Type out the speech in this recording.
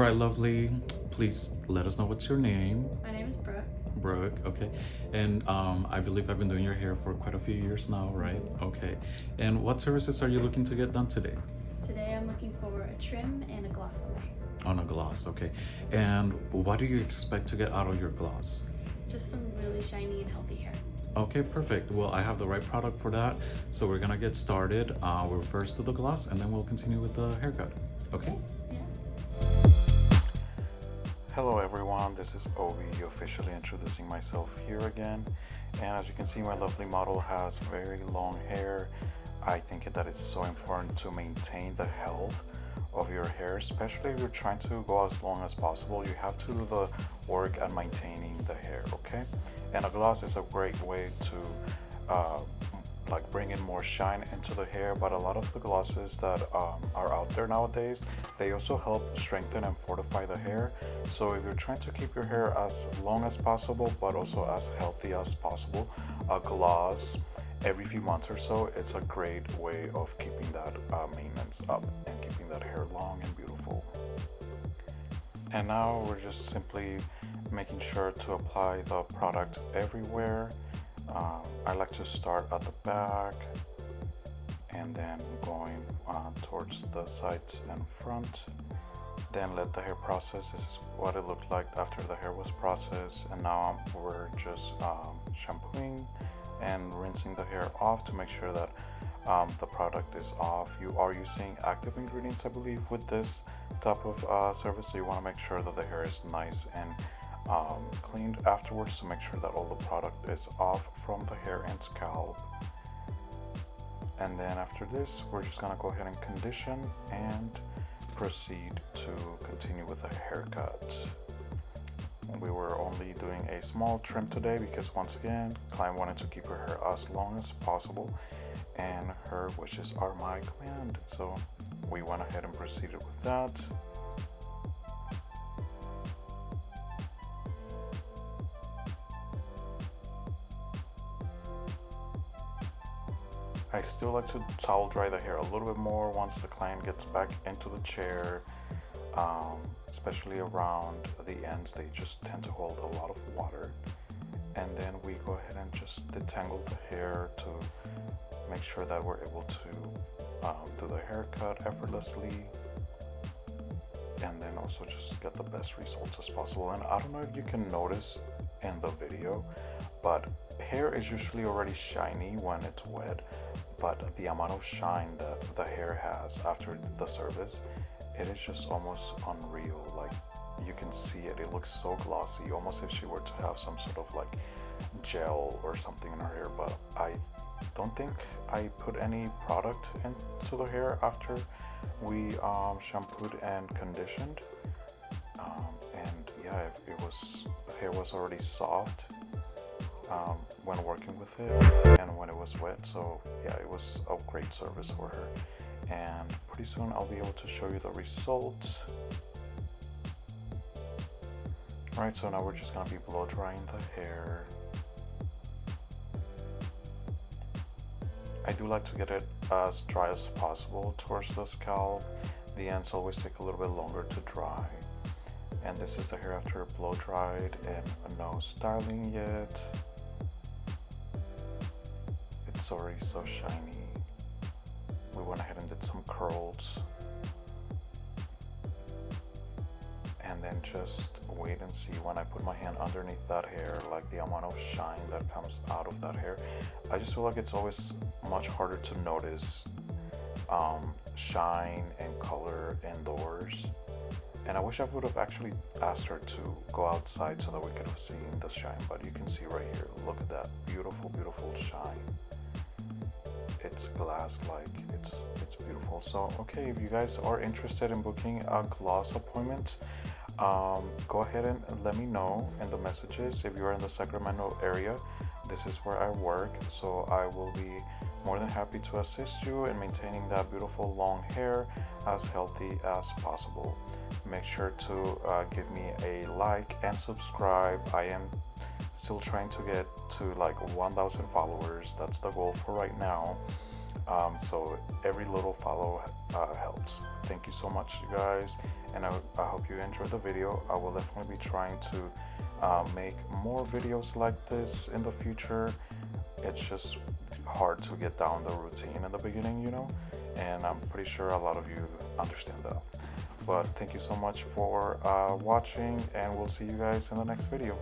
right, lovely. Please let us know what's your name. My name is Brooke. Brooke, okay. And I believe I've been doing your hair for quite a few years now, right? Okay. And what services are you looking to get done today? Today I'm looking for a trim and a gloss on my hair. On a gloss, okay. And what do you expect to get out of your gloss? Just some really shiny and healthy hair. Okay, perfect. Well, I have the right product for that. So we're gonna get started. We'll first do the gloss and then we'll continue with the haircut. Okay? Okay? Yeah. Hello everyone, this is Ovi officially introducing myself here again. And as you can see, my lovely model has very long hair. I think that it's so important to maintain the health of your hair, especially if you're trying to go as long as possible. You have to do the work at maintaining the hair, okay? And a gloss is a great way to like bring in more shine into the hair, but a lot of the glosses that are out there nowadays, they also help strengthen and fortify the hair. So if you're trying to keep your hair as long as possible but also as healthy as possible, a gloss every few months or so, it's a great way of keeping that maintenance up and keeping that hair long and beautiful. And now we're just simply making sure to apply the product everywhere. I like to start at the back and then going towards the sides and front. Then let the hair process. This is what it looked like after the hair was processed. And now we're just shampooing and rinsing the hair off to make sure that the product is off. You are using active ingredients, I believe, with this type of service, so you want to make sure that the hair is nice and cleaned afterwards to make sure that all the product is off from the hair and scalp. And then after this, we're just gonna go ahead and condition and proceed to continue with the haircut. We were only doing a small trim today because once again, client wanted to keep her hair as long as possible and her wishes are my command. So we went ahead and proceeded with that. I still like to towel dry the hair a little bit more once the client gets back into the chair, especially around the ends. They just tend to hold a lot of water. And then we go ahead and just detangle the hair to make sure that we're able to do the haircut effortlessly. And then also just get the best results as possible. And I don't know if you can notice in the video, but hair is usually already shiny when it's wet, but the amount of shine that the hair has after the service, it is just almost unreal. Like, you can see it, it looks so glossy, almost if she were to have some sort of like gel or something in her hair. But I don't think I put any product into the hair after we shampooed and conditioned. And yeah, it was, hair was already soft when working with it and when it was wet. So yeah, it was a great service for her, and pretty soon I'll be able to show you the results. Alright, so now we're just gonna be blow drying the hair. I do like to get it as dry as possible towards the scalp. The ends always take a little bit longer to dry. And this is the hair after blow dried and no styling yet. It's already so shiny. We went ahead and did some curls. And then just wait and see when I put my hand underneath that hair, like the amount of shine that comes out of that hair. I just feel like it's always much harder to notice shine and color indoors. And I wish I would have actually asked her to go outside so that we could have seen the shine, but you can see right here, look at that beautiful, beautiful shine. It's glass-like, it's beautiful. So okay, if you guys are interested in booking a gloss appointment, go ahead and let me know in the messages. If you're in the Sacramento area, this is where I work, so I will be more than happy to assist you in maintaining that beautiful long hair as healthy as possible. Make sure to give me a like and subscribe. I am still trying to get to like 1,000 followers. That's the goal for right now. So every little follow helps. Thank you so much, you guys, and I hope you enjoyed the video. I will definitely be trying to make more videos like this in the future. It's just hard to get down the routine in the beginning, and I'm pretty sure a lot of you understand that. But thank you so much for watching, and we'll see you guys in the next video.